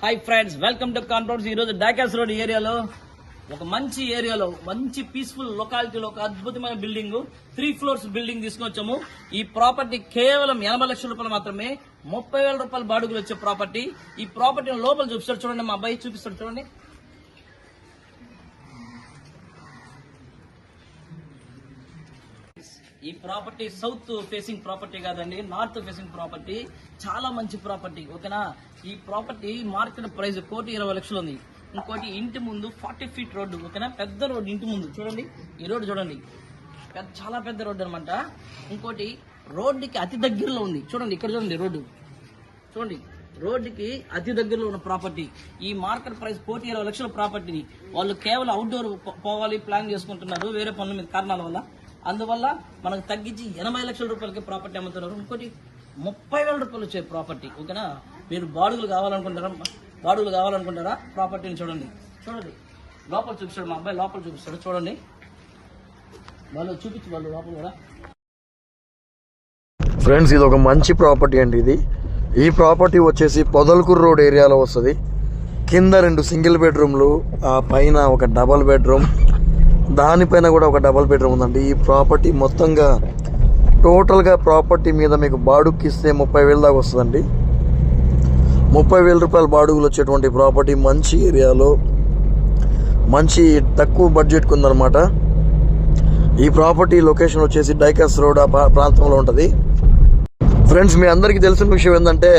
Hi friends, welcome to conference. ఈరోజు డాకాస్ road ఏరియాలో ఒక మంచి ఏరియాలో మంచి పీస్ఫుల్ లొకాలిటీలో ఒక అద్భుతమైన బిల్డింగ్ 3 floors బిల్డింగ్ తీసుకొచ్చాము. ఈ ప్రాపర్టీ కేవలం 80 లక్షల రూపాయలు మాత్రమే, 30,000 రూపాయలు బాడుగులు వచ్చే ప్రాపర్టీ. ఈ ప్రాపర్టీని లోపల చూపిస్తాడు చూడండి, మా అబ్బాయి చూపిస్తాడు చూడండి. ఈ ప్రాపర్టీ సౌత్ ఫేసింగ్ ప్రాపర్టీ కాదండి, నార్త్ ఫేసింగ్ ప్రాపర్టీ. చాలా మంచి ప్రాపర్టీ, ఓకేనా. ఈ ప్రాపర్టీ మార్కెట్ ప్రైస్ 1,20,00,000 ఉంది. ఇంకోటి ఇంటి ముందు 40 feet రోడ్డు, ఓకేనా. పెద్ద రోడ్డు ఇంటి ముందు చూడండి, ఈ రోడ్డు చూడండి, చాలా పెద్ద రోడ్డు అనమాట. ఇంకోటి రోడ్డుకి అతి దగ్గరలో ఉంది చూడండి, ఇక్కడ చూడండి రోడ్డు చూడండి, రోడ్డుకి అతి దగ్గరలో ఉన్న ప్రాపర్టీ. ఈ మార్కెట్ ప్రైస్ 1,20,00,000 ప్రాపర్టీని వాళ్ళు కేవలం అవుట్డోర్ పోవాలి ప్లాన్ చేసుకుంటున్నారు వేరే పనుల మీద కారణాల వల్ల. అందువల్ల మనకు తగ్గించి 80 లక్షల రూపాయలకి ప్రాపర్టీ అమ్ముతున్నారు. ఇంకోటి 30,000 రూపాయలు వచ్చే ప్రాపర్టీ, ఓకేనా. మీరు బాడుగులు కావాలనుకుంటారా ప్రాపర్టీని చూడండి లోపల చూపిస్తాడు మా అబ్బాయి, లోపల చూపిస్తాడు చూడండి. వాళ్ళు లోపల కూడా. ఫ్రెండ్స్, ఇది ఒక మంచి ప్రాపర్టీ అండి. ఈ ప్రాపర్టీ వచ్చేసి పొదలకూరు రోడ్ ఏరియాలో వస్తుంది. కింద 2 సింగిల్ బెడ్రూమ్లు, ఆ పైన ఒక డబల్ బెడ్రూమ్, దానిపైన కూడా ఒక డబల్ బెడ్రూమ్ ఉందండి. ఈ ప్రాపర్టీ మొత్తంగా టోటల్గా ప్రాపర్టీ మీద మీకు బాడుగుకి ఇస్తే 30,000 దాకా వస్తుందండి. 30,000 రూపాయల బాడుగులు వచ్చేటువంటి ప్రాపర్టీ మంచి ఏరియాలో మంచి తక్కువ బడ్జెట్కి ఉందన్నమాట. ఈ ప్రాపర్టీ లొకేషన్ వచ్చేసి డైకాస్ రోడ్ ఆ ప్రాంతంలో ఉంటుంది. ఫ్రెండ్స్, మీ అందరికీ తెలిసిన విషయం ఏంటంటే,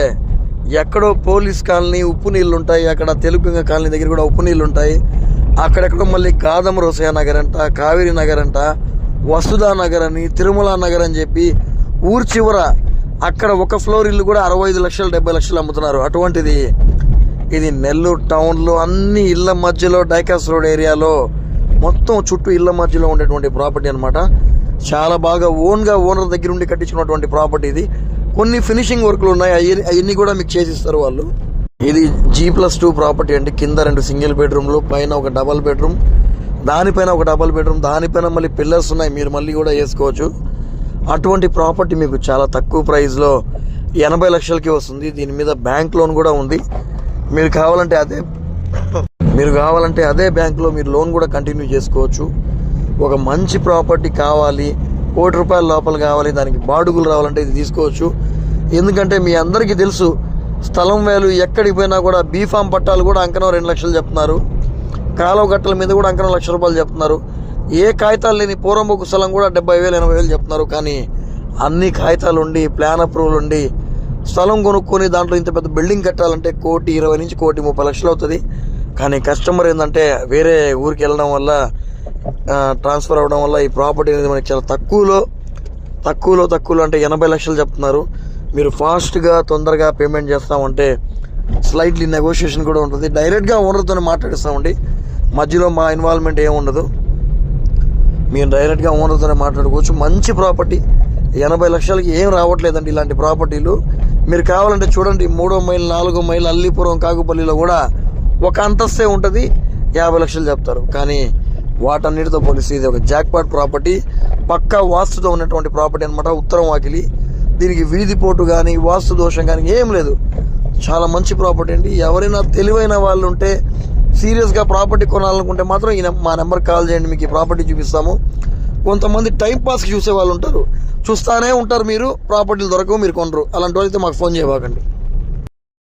ఎక్కడో పోలీస్ కాలనీ ఉప్పు నీళ్ళు ఉంటాయి, అక్కడ తెలుగుగంగ కాలనీ దగ్గర కూడా ఉప్పు నీళ్ళు ఉంటాయి. అక్కడెక్కడో మళ్ళీ కాదం రోసయ్య నగర్ అంట, కావేరీ నగర్ అంట, వసుధా నగర్ అని, తిరుమల నగర్ అని చెప్పి ఊరు చివర అక్కడ ఒక ఫ్లోర్ ఇల్లు కూడా 65 లక్షలు 70 లక్షలు అమ్ముతున్నారు. అటువంటిది ఇది నెల్లూరు టౌన్లో అన్ని ఇళ్ల మధ్యలో డైకాస్ రోడ్ ఏరియాలో మొత్తం చుట్టూ ఇళ్ల మధ్యలో ఉండేటువంటి ప్రాపర్టీ అనమాట. చాలా బాగా ఓనర్ దగ్గర ఉండి కట్టించుకున్నటువంటి ప్రాపర్టీ ఇది. కొన్ని ఫినిషింగ్ వర్క్లు ఉన్నాయి, అవన్నీ కూడా మీకు చేసిస్తారు వాళ్ళు. ఇది G+2 ప్రాపర్టీ అండి. కింద 2 సింగిల్ బెడ్రూమ్లు, పైన ఒక డబల్ బెడ్రూమ్, దానిపైన ఒక డబల్ బెడ్రూమ్, దానిపైన మళ్ళీ పిల్లర్స్ ఉన్నాయి, మీరు మళ్ళీ కూడా వేసుకోవచ్చు. అటువంటి ప్రాపర్టీ మీకు చాలా తక్కువ ప్రైస్లో 80 లక్షలకి వస్తుంది. దీని మీద బ్యాంక్ లోన్ కూడా ఉంది. మీరు కావాలంటే అదే బ్యాంక్లో మీరు లోన్ కూడా కంటిన్యూ చేసుకోవచ్చు. ఒక మంచి ప్రాపర్టీ కావాలి, 1,00,00,000 రూపాయల లోపల కావాలి, దానికి బాడుగులు రావాలంటే ఇది తీసుకోవచ్చు. ఎందుకంటే మీ అందరికీ తెలుసు, స్థలం వాల్యూ ఎక్కడికి పోయినా కూడా బీఫామ్ పట్టాలు కూడా అంకనం 2 లక్షలు చెప్తున్నారు, కాలువ గట్టల మీద కూడా అంకనం 1,00,000 రూపాయలు చెప్తున్నారు. ఏ కాగితాలు లేని పూర్వంబొక్కు స్థలం కూడా 70,000 80,000 చెప్తున్నారు. కానీ అన్ని కాగితాలు ఉండి, ప్లాన్ అప్రూవల్ ఉండి, స్థలం కొనుక్కొని దాంట్లో ఇంత పెద్ద బిల్డింగ్ కట్టాలంటే 1,20,00,000 నుంచి 1,30,00,000 లక్షలు అవుతుంది. కానీ కస్టమర్ ఏంటంటే వేరే ఊరికి వెళ్ళడం వల్ల, ట్రాన్స్ఫర్ అవ్వడం వల్ల ఈ ప్రాపర్టీ అనేది మనకి చాలా తక్కువలో అంటే 80 లక్షలు చెప్తున్నారు. మీరు ఫాస్ట్గా తొందరగా పేమెంట్ చేస్తామంటే స్లైట్లీ నెగోషియేషన్ కూడా ఉంటుంది. డైరెక్ట్గా ఓనర్తోనే మాట్లాడిస్తామండి, మధ్యలో మా ఇన్వాల్వ్మెంట్ ఏముండదు. మీరు డైరెక్ట్గా ఓనర్తోనే మాట్లాడుకోవచ్చు. మంచి ప్రాపర్టీ, 80 లక్షలకి ఏం రావట్లేదండి ఇలాంటి ప్రాపర్టీలు. మీరు కావాలంటే చూడండి, 3వ మైల్ 4వ మైల్ అల్లీపురం కాకుపల్లిలో కూడా ఒక అంతస్తే ఉంటుంది, 50 లక్షలు చెప్తారు. కానీ వాటన్నిటితో పోలిస్తే ఇది ఒక జాక్పాట్ ప్రాపర్టీ, పక్కా వాస్తుతో ఉన్నటువంటి ప్రాపర్టీ అనమాట. ఉత్తరం వాకిలి, దీనికి వీధి పోటు కానీ వాస్తు దోషం కానీ ఏం లేదు. చాలా మంచి ప్రాపర్టీ అండి. ఎవరైనా తెలివైన వాళ్ళు ఉంటే, సీరియస్గా ప్రాపర్టీ కొనాలనుకుంటే మాత్రం మా నెంబర్ కాల్ చేయండి, మీకు ఈ ప్రాపర్టీ చూపిస్తాము. కొంతమంది టైం పాస్కి చూసే వాళ్ళు ఉంటారు, చూస్తానే ఉంటారు, మీరు ప్రాపర్టీలు దొరకవు, మీరు కొనరు. అలాంటి వాళ్ళైతే మాకు ఫోన్ చేయబాకండి.